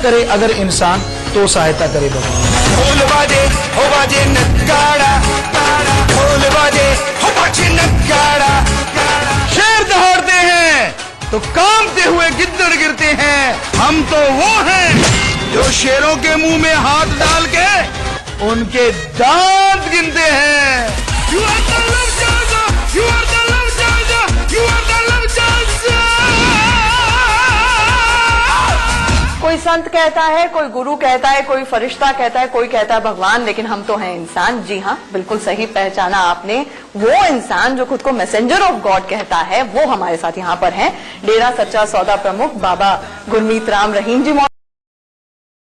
करे अगर इंसान तो सहायता करे भगवान। ढोल बाजे हो बाजे नगाड़ा, ढोल बाजे हो बाजे नगाड़ा। शेर दौड़ते हैं तो कांपते हुए गिद्दड़ गिरते हैं, हम तो वो हैं जो शेरों के मुंह में हाथ डाल के उनके दांत गिनते हैं। You are the love changer, you are the love changer, you are the love changer। कोई संत कहता है, कोई गुरु कहता है, कोई फरिश्ता कहता है, कोई कहता है भगवान, लेकिन हम तो हैं इंसान। जी हाँ, बिल्कुल सही पहचाना आपने। वो इंसान जो खुद को मैसेंजर ऑफ गॉड कहता है, वो हमारे साथ यहाँ पर हैं। डेरा सच्चा सौदा प्रमुख बाबा गुरमीत राम रहीम जी।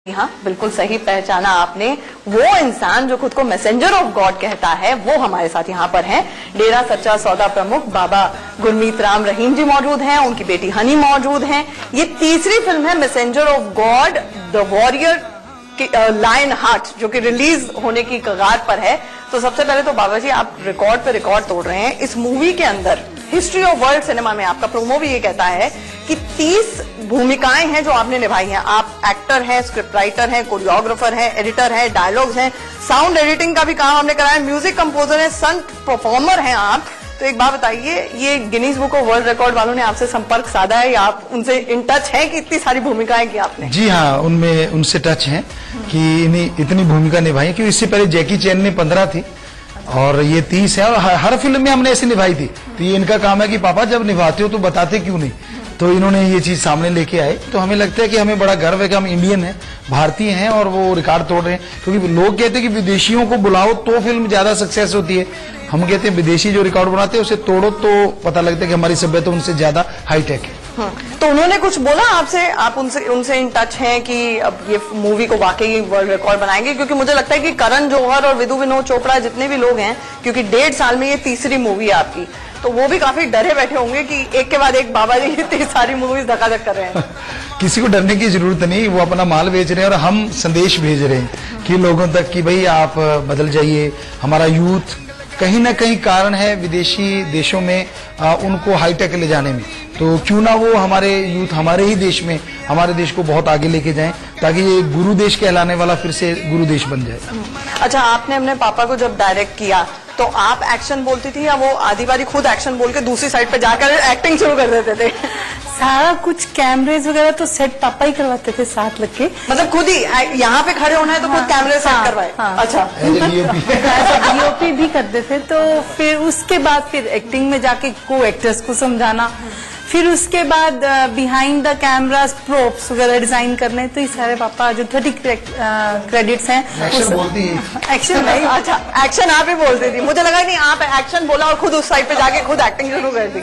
हाँ, बिल्कुल सही पहचाना आपने। वो इंसान जो खुद को मैसेंजर ऑफ गॉड कहता है, वो हमारे साथ यहाँ पर हैं। डेरा सच्चा सौदा प्रमुख बाबा गुरमीत राम रहीम जी मौजूद हैं, उनकी बेटी हनी मौजूद हैं। ये तीसरी फिल्म है messenger of God the warrior lion heart, जो कि रिलीज होने की कगार पर है। तो सबसे पहले तो बाबा जी, आप रिकॉर्ड पे रिकॉर्ड तोड़ रहे हैं। इस मूवी के अंदर हिस्ट्री ऑफ वर्ल्ड सिनेमा में आपका प्रोमो भी ये कहता है कि 30 भूमिकाएं हैं जो आपने निभाई हैं। आप एक्टर हैं, स्क्रिप्ट राइटर हैं, कोरियोग्राफर हैं, एडिटर हैं, डायलॉग्स हैं, साउंड एडिटिंग का भी काम आपने कराया, म्यूजिक कंपोजर हैं, संत परफॉर्मर हैं आप। तो एक बात बताइए, ये Guinness book of world record वालों ने आपसे संपर्क साधा है या आप उनसे इन टच हैं कि इतनी सारी भूमिकाएं की आपने? जी हाँ, उनमें उनसे टच हैं कि इतनी भूमिका निभाई है। क्योंकि इससे पहले जैकी चैन ने 15 थी और ये 30 है, और हर फिल्म में हमने ऐसे निभाई थी। तो ये इनका काम है कि पापा जब निभाते हो तो बताते क्यों नहीं। तो इन्होंने ये चीज सामने लेके आए, तो हमें लगता है कि हमें बड़ा गर्व है कि हम इंडियन हैं, भारतीय हैं, और वो रिकॉर्ड तोड़ रहे हैं। क्योंकि लोग कहते हैं कि विदेशियों को बुलाओ तो फिल्म ज्यादा सक्सेस होती है। हम कहते हैं विदेशी जो रिकॉर्ड बनाते हैं उसे तोड़ो तो पता लगता है कि हमारी सभ्यता उनसे ज्यादा हाईटेक है। तो उन्होंने कुछ बोला आपसे? आप उनसे इन टच हैं कि अब ये मूवी को वाकई वर्ल्ड रिकॉर्ड बनाएंगे? क्योंकि मुझे लगता है कि करण जौहर और विदु विनोद चोपड़ा जितने भी लोग हैं, क्योंकि 1.5 साल में ये तीसरी मूवी है आपकी, तो वो भी काफी डरे बैठे होंगे कि एक के बाद एक बाबा जी इतनी सारी मूवीज धकाधक कर रहे हैं। किसी को डरने की जरूरत नहीं, वो अपना माल बेच रहे हैं और हम संदेश भेज रहे हैं कि लोगों तक कि भाई आप बदल जाइए। हमारा यूथ कहीं ना कहीं कारण है विदेशी देशों में उनको हाईटेक ले जाने में, तो क्यों ना वो हमारे यूथ हमारे ही देश में हमारे देश को बहुत आगे लेके जाएं, ताकि ये गुरु देश कहलाने वाला फिर से गुरु देश बन जाए। अच्छा, आपने अपने पापा को जब डायरेक्ट किया तो आप एक्शन बोलती थी या वो आधी बारी खुद एक्शन बोल के दूसरी साइड पे जाकर एक्टिंग शुरू कर देते थे? सारा कुछ कैमरेज वगैरह तो सेट पापा ही करवाते थे साथ लग के। मतलब खुद ही यहाँ पे खड़े होना है तो खुद कैमरे सेट करवाए? अच्छा, डीओपी भी करते थे। तो फिर उसके बाद फिर एक्टिंग में जाके को एक्टर्स को समझाना, फिर उसके बाद बिहाइंड द कैमरा प्रोप्स वगैरह डिजाइन करने। तो ये सारे पापा जो 30 क्रेडिट्स हैं। एक्शन नहीं, अच्छा एक्शन आप ही बोलती थी, मुझे लगा नहीं आप एक्शन बोला और खुद उस साइड पे जाके खुद एक्टिंग शुरू कर दी।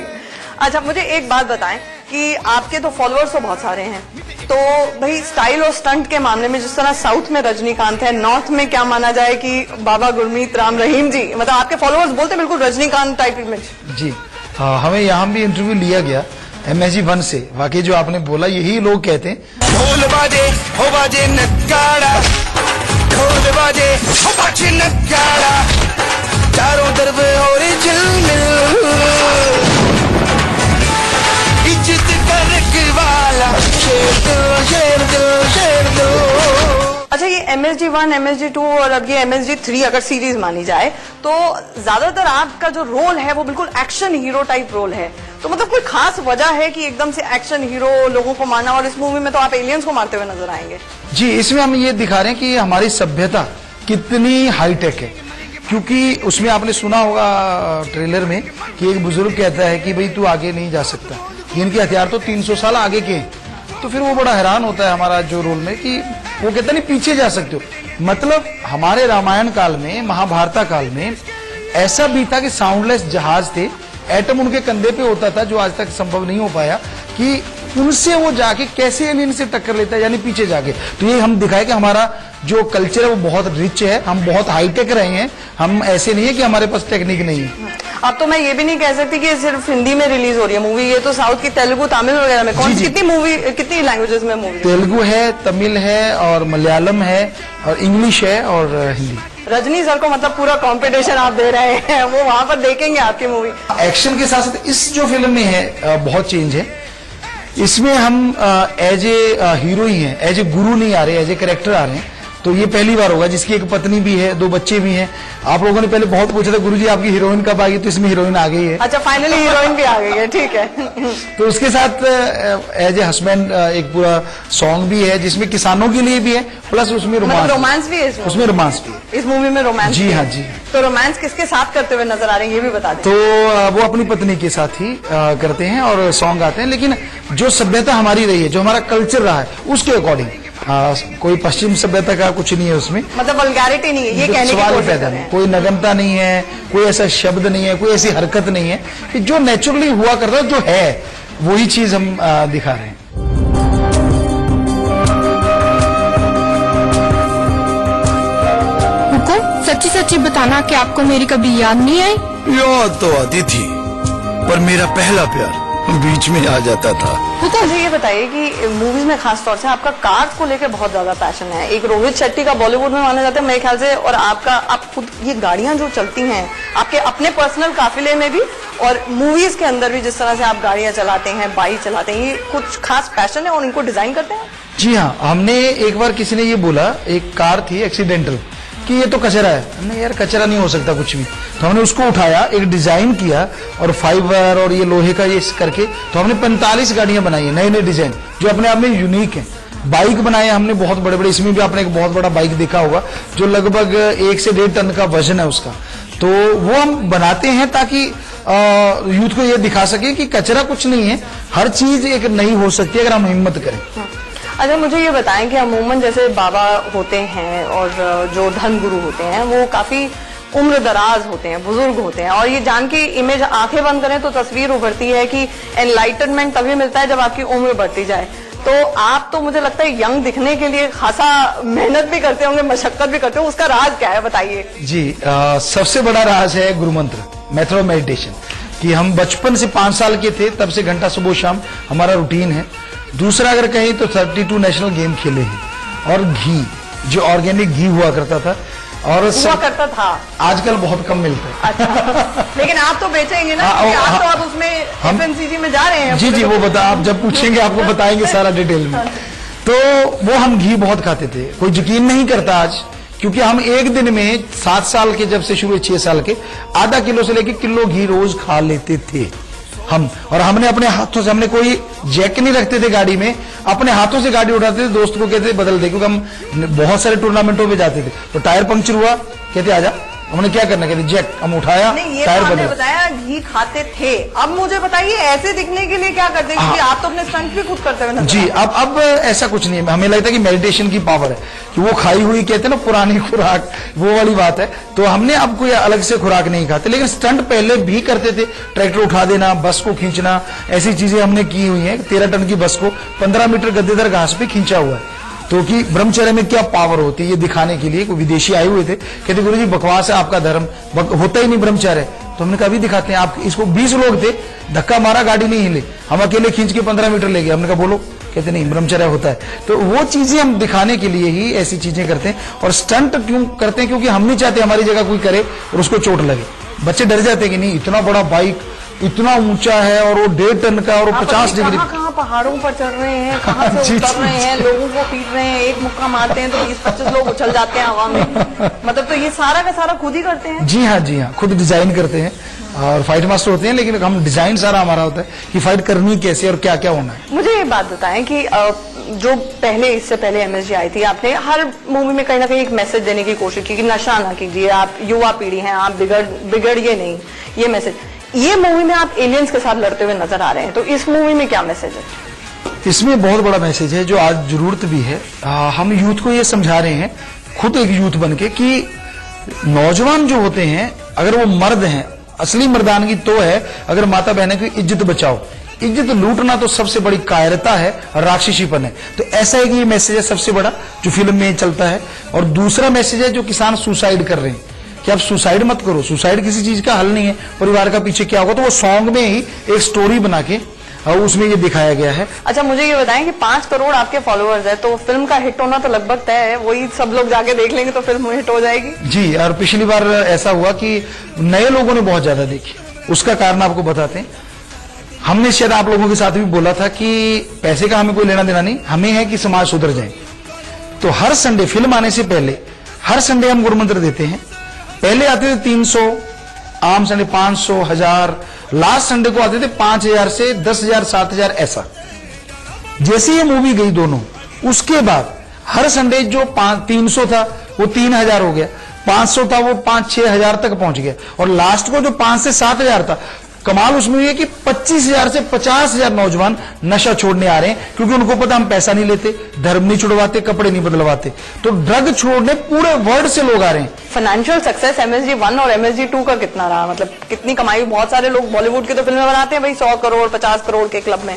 अच्छा, मुझे एक बात बताएं कि आपके तो फॉलोअर्स तो बहुत सारे हैं, तो भाई स्टाइल और स्टंट के मामले में जिस तरह साउथ में रजनीकांत है, नॉर्थ में क्या माना जाए कि बाबा गुरमीत राम रहीम जी, मतलब आपके फॉलोअर्स बोलते बिल्कुल रजनीकांत टाइप इमेज। जी हाँ, हमें यहाँ भी इंटरव्यू लिया गया MSG 1 से, वाकई जो आपने बोला यही लोग कहते हैं। ढोल बाजे हो बाजे नगाड़ा, ढोल बाजे हो बाजे नगाड़ा, चारों तरफ हो रही झिलमिल, इज्जत करने वाला शेर दो, शेर दो, शेर दो। अच्छा, ये MSG 1, MSG 2 और अब ये MSG 3 अगर सीरीज मानी जाए तो ज्यादातर आपका जो रोल है वो बिल्कुल एक्शन हीरो टाइप रोल है। तो मतलब कोई खास वजह है कि एकदम से एक्शन हीरो लोगों को मारना, और इस मूवी में तो आप एलियंस को मारते हुए नजर आएंगे? जी, इसमें हम ये दिखा रहे हैं कि हमारी सभ्यता कितनी हाईटेक है। क्योंकि उसमें आपने सुना होगा ट्रेलर में कि एक बुजुर्ग कहता है कि भाई तू आगे नहीं जा सकता, इनके हथियार तो 300 साल आगे के। तो फिर वो बड़ा हैरान होता है हमारा जो रोल में कि वो कहता नहीं पीछे जा सकते हो। मतलब हमारे रामायण काल में, महाभारत काल में ऐसा भी था कि साउंडलेस जहाज थे, एटम उनके कंधे पे होता था, जो आज तक संभव नहीं हो पाया कि उनसे वो जाके कैसे एलियन से टक्कर लेता है, यानी पीछे जाके। तो ये हम दिखाए कि हमारा जो कल्चर है वो बहुत रिच है, हम बहुत हाईटेक रहे हैं, हम ऐसे नहीं है कि हमारे पास टेक्निक नहीं है। अब तो मैं ये भी नहीं कह सकती कि सिर्फ हिंदी में रिलीज हो रही है मूवी, ये तो साउथ की तेलुगु, तमिल वगैरह में कौन कितनी मूवी, कितनी लैंग्वेजेस में मूवी? तेलुगु है, तमिल है, और मलयालम है, और इंग्लिश है, और हिंदी। रजनी सर को मतलब पूरा कंपटीशन आप दे रहे हैं, वो वहां पर देखेंगे आपकी मूवी। एक्शन के साथ साथ इस जो फिल्म में है बहुत चेंज है। इसमें हम एज ए हीरो ही हैं, एज ए गुरु नहीं आ रहे, एज ए कैरेक्टर आ रहे हैं। तो ये पहली बार होगा, जिसकी एक पत्नी भी है, 2 बच्चे भी हैं। आप लोगों ने पहले बहुत पूछा था गुरुजी आपकी हीरोइन कब आ गई, तो इसमें हीरोइन आ गई है। अच्छा, फाइनली हीरोइन भी आ गई है, ठीक है। तो उसके साथ एज ए हस्बैंड एक पूरा सॉन्ग भी है जिसमें किसानों के लिए भी है, प्लस उसमें रोमांस भी है उसमें रोमांस भी है इस मूवी में रोमांस। जी हाँ जी। तो रोमांस किसके साथ करते हुए नजर आ रहे हैं ये भी बता दें। तो वो अपनी पत्नी के साथ ही करते हैं और सॉन्ग गाते हैं, लेकिन जो सभ्यता हमारी रही है, जो हमारा कल्चर रहा है, उसके अकॉर्डिंग। कोई पश्चिम सभ्यता का कुछ नहीं है उसमें, मतलब वल्गैरिटी नहीं है, ये कहने की सवाल कोशिश पैदा कर रहे नहीं, हैं। कोई नगमता नहीं है, कोई ऐसा शब्द नहीं है, कोई ऐसी हरकत नहीं है कि जो नेचुरली हुआ करता है, जो है वही चीज हम दिखा रहे हैं। हुकुम, सच्ची सच्ची बताना कि आपको मेरी कभी याद नहीं आई? याद तो आती थी, पर मेरा पहला प्यार बीच में आ जाता था। तो मुझे ये बताइए कि मूवीज में खास तौर से आपका कार्स को लेकर बहुत ज्यादा पैशन है। एक रोहित शेट्टी का बॉलीवुड में माना जाता है मेरे ख्याल से, और आपका, आप खुद ये गाड़ियां जो चलती हैं आपके अपने पर्सनल काफिले में भी और मूवीज के अंदर भी, जिस तरह से आप गाड़ियां चलाते हैं, बाइक चलाते हैं, ये कुछ खास पैशन है और इनको डिजाइन करते हैं? जी हाँ, हमने एक बार किसी ने ये बोला, एक कार थी एक्सीडेंटल, कि ये तो कचरा है। हमने यार कचरा नहीं हो सकता कुछ भी, तो हमने उसको उठाया, एक डिजाइन किया और फाइबर और ये लोहे का ये करके, तो हमने 45 गाड़ियां बनाई है, नए नए डिजाइन जो अपने आप में यूनिक है। बाइक बनाए हमने बहुत बड़े बड़े, इसमें भी आपने एक बहुत बड़ा बाइक देखा होगा जो लगभग 1 से 1.5 टन का वजन है उसका। तो वो हम बनाते हैं ताकि यूथ को ये दिखा सके कि कचरा कुछ नहीं है, हर चीज एक नई हो सकती है अगर हम हिम्मत करें। अच्छा, मुझे ये बताएं कि अमूमन जैसे बाबा होते हैं और जो धर्म गुरु होते हैं वो काफी उम्र दराज होते हैं, बुजुर्ग होते हैं, और ये जान के इमेज, आंखें बंद करें तो तस्वीर उभरती है कि एनलाइटनमेंट तभी मिलता है जब आपकी उम्र बढ़ती जाए। तो आप तो मुझे लगता है यंग दिखने के लिए खासा मेहनत भी करते होंगे, मशक्कत भी करते होंगे, उसका राज क्या है बताइए। जी, सबसे बड़ा राज है गुरु मंत्र, मेथड ऑफ मेडिटेशन, कि हम बचपन से 5 साल के थे तब से घंटा सुबह शाम हमारा रूटीन है। दूसरा अगर कहीं तो 32 नेशनल गेम खेले हैं, और घी, जो ऑर्गेनिक घी हुआ करता था, और हुआ करता था, आजकल बहुत कम मिलता है। अच्छा, लेकिन आप तो बेचेंगे ना, क्योंकि आप तो अब उसमें एफएमसीजी में जा रहे हैं। जी जी, वो बता, आप जब पूछेंगे आपको बताएंगे सारा डिटेल में। तो वो हम घी बहुत खाते थे, कोई यकीन नहीं करता आज, क्योंकि हम एक दिन में 7 साल के जब से शुरू 6 साल के, आधा किलो से लेकर किलो घी रोज खा लेते थे हम। और हमने अपने हाथों से, हमने कोई जैक नहीं रखते थे गाड़ी में, अपने हाथों से गाड़ी उठाते थे, दोस्त को कहते बदल दे, क्योंकि हम बहुत सारे टूर्नामेंटों में जाते थे, तो टायर पंक्चर हुआ, कहते आजा, हमने क्या करना, कहते जैक, हम उठाया, नहीं, ये टायर तो आपने बदल। बताया घी खाते थे, अब मुझे बताइए ऐसे दिखने के लिए क्या करते हैं, क्योंकि आप तो अपने स्टंट भी खुद करते हुए नजर जी, अब ऐसा कुछ नहीं है, हमें लगता है कि मेडिटेशन की पावर है, कि वो खाई हुई कहते हैं ना पुरानी खुराक, वो वाली बात है। तो हमने अब कोई अलग से खुराक नहीं खाते, लेकिन स्टंट पहले भी करते थे, ट्रैक्टर उठा देना, बस को खींचना, ऐसी चीजें हमने की हुई है। 13 टन की बस को 15 मीटर गद्देदार घास पे खींचा हुआ है। तो कि ब्रह्मचर्य में क्या पावर होती है ये दिखाने के लिए कोई विदेशी आए हुए थे, कहते गुरुजी बकवास है आपका धर्म, होता ही नहीं ब्रह्मचर्य। तो हमने कहा अभी दिखाते हैं आप, इसको 20 लोग थे, धक्का मारा, गाड़ी नहीं हिले, हम अकेले खींच के 15 मीटर ले गए। हमने कहा बोलो, कहते नहीं ब्रह्मचर्य होता है। तो वो चीजें हम दिखाने के लिए ही ऐसी चीजें करते हैं। और स्टंट क्यों करते हैं, क्योंकि हम नहीं चाहते हमारी जगह कोई करे और उसको चोट लगे। बच्चे डर जाते हैं कि नहीं, इतना बड़ा बाइक, इतना ऊंचा है, और वो 1.5 टन का, और वो 50 डिग्री, कहाँ पहाड़ों पर चढ़ रहे हैं, कहाँ से उतर रहे हैं, लोगों को पीट रहे हैं, एक मुक्का मारते हैं तो 20-25 लोग उछल जाते हैं हवा में। मतलब तो ये सारा का सारा खुद ही करते हैं? जी हाँ, खुद डिजाइन करते हैं, और फाइट मास्टर होते हैं, लेकिन हम डिजाइन सारा हमारा होता है कि फाइट करनी कैसे और क्या क्या होना है। मुझे ये बात बताएं कि जो पहले, इससे पहले एमएसजी आई थी, आपने हर मूवी में कहीं ना कहीं एक मैसेज देने की कोशिश की कि नशा ना कीजिए, आप युवा पीढ़ी हैं, आप बिगड़िए नहीं, ये मैसेज। ये मूवी में आप एलियंस के साथ लड़ते हुए नजर आ रहे हैं, तो इस मूवी में क्या मैसेज है? इसमें बहुत बड़ा मैसेज है जो आज जरूरत भी है। हम यूथ को ये समझा रहे हैं, खुद एक यूथ बन के, कि नौजवान जो होते हैं, अगर वो मर्द हैं, असली मर्दानगी तो है अगर माता बहनों की इज्जत बचाओ। इज्जत लूटना तो सबसे बड़ी कायरता है, राक्षसीपन है। तो ऐसा है कि ये मैसेज है सबसे बड़ा जो फिल्म में चलता है। और दूसरा मैसेज है जो किसान सुसाइड कर रहे हैं, कि आप सुसाइड मत करो, सुसाइड किसी चीज का हल नहीं है, परिवार का पीछे क्या होगा। तो वो सॉन्ग में ही एक स्टोरी बना के और उसमें ये दिखाया गया है। अच्छा, मुझे ये बताएं कि 5 करोड़ आपके फॉलोअर्स है, तो फिल्म का हिट होना तो लगभग तय है, वही सब लोग जाके देख लेंगे तो फिल्म हिट हो जाएगी? जी, और पिछली बार ऐसा हुआ कि नए लोगों ने बहुत ज्यादा देखी, उसका कारण आपको बताते हैं। हमने शायद आप लोगों के साथ भी बोला था कि पैसे का हमें कोई लेना देना नहीं, हमें है कि समाज सुधर जाए। तो हर संडे फिल्म आने से पहले हर संडे हम गुरु मंत्र देते हैं। पहले आते थे 300, आम संडे 500, 1000, लास्ट संडे को आते थे 5000 से 10,000, 7,000 ऐसा। जैसे ये मूवी गई दोनों, उसके बाद हर संडे जो 300 था वो 3000 हो गया, 500 था वो 5-6 हजार तक पहुंच गया, और लास्ट को जो 5 से 7 हजार था। कमाल उसमें ये कि 25,000 से 50,000 नौजवान नशा छोड़ने आ रहे हैं, क्योंकि उनको पता हम पैसा नहीं लेते, धर्म नहीं छुड़वाते, कपड़े नहीं बदलवाते, तो ड्रग छोड़ने पूरे वर्ल्ड से लोग आ रहे हैं। फाइनेंशियल सक्सेस MSG 1 और MSG 2 का कितना रहा, मतलब कितनी कमाई? बहुत सारे लोग बॉलीवुड की तो फिल्में बनाते हैं भाई 100 करोड़ 50 करोड़ के क्लब में।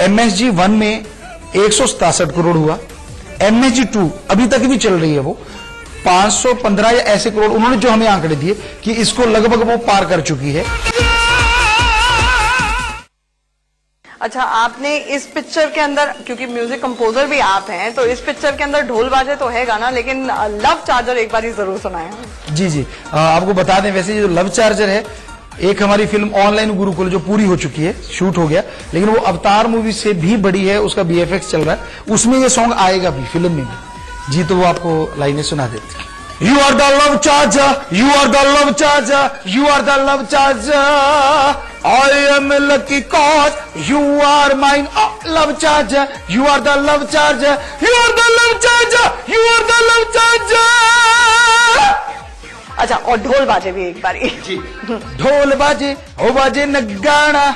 MSG 1 में 167 करोड़ हुआ, MSG 2 अभी तक भी चल रही है, वो 515 या ऐसे करोड़ उन्होंने जो हमें आंकड़े दिए कि इसको लगभग वो पार कर चुकी है। अच्छा, आपने इस पिक्चर के अंदर, क्योंकि म्यूजिक कंपोजर भी आप हैं, तो इस पिक्चर के अंदर ढोल बाजे तो है गाना, लेकिन लव चार्जर एक बार ही जरूर सुनाएं। जी जी, आपको बता दें, वैसे ये जो लव चार्जर है, एक हमारी फिल्म ऑनलाइन गुरुकुल जो पूरी हो चुकी है, शूट हो गया, लेकिन वो अवतार मूवी से भी बड़ी है, उसका BFX चल रहा है, उसमें ये सॉन्ग आएगा भी फिल्म में भी। जी, तो वो आपको लाइनें सुना देते। You are the love charger, you are the love charger, you are the love charger. I am lucky cause you are mine, oh, love charger. You are the love charger, you are the love charger, you are the love charger. अच्छा, और ढोल बाजे भी एक बारी। जी, ढोल बाजे हो बाजे नगाड़ा,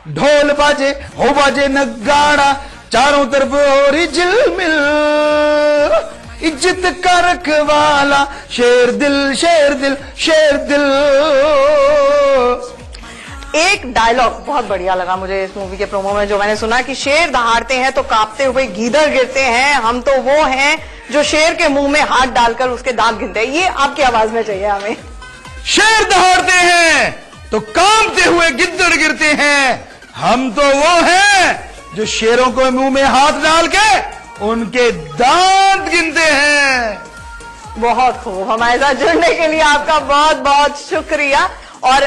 ढोल बाजे हो बाजे नगाड़ा, चारों तरफ हो रही झिलमिल, इज्जत का रखवाला, शेर दिल शेर दिल शेर दिल। एक डायलॉग बहुत बढ़िया लगा मुझे इस मूवी के प्रोमो में, जो मैंने सुना कि शेर दहाड़ते हैं तो कांपते हुए गीदड़ गिरते हैं, हम तो वो हैं जो शेर के मुंह में हाथ डालकर उसके दांत गिनते हैं। ये आपकी आवाज में चाहिए हमें। शेर दहाड़ते हैं तो कांपते हुए गिद्दड़ गिरते हैं, हम तो वो हैं जो शेरों को मुंह में हाथ डाल के उनके दांत गिनते हैं। बहुत खूब, हमारे साथ जुड़ने के लिए आपका बहुत बहुत शुक्रिया, और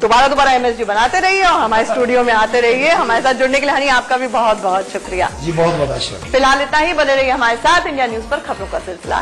दोबारा MSG बनाते रहिए और हमारे स्टूडियो में आते रहिए। हमारे साथ जुड़ने के लिए हनी आपका भी बहुत बहुत शुक्रिया। जी, बहुत बहुत आशीर्वाद। फिलहाल इतना ही, बने रहिए हमारे साथ। इंडिया न्यूज पर खबरों का सिलसिला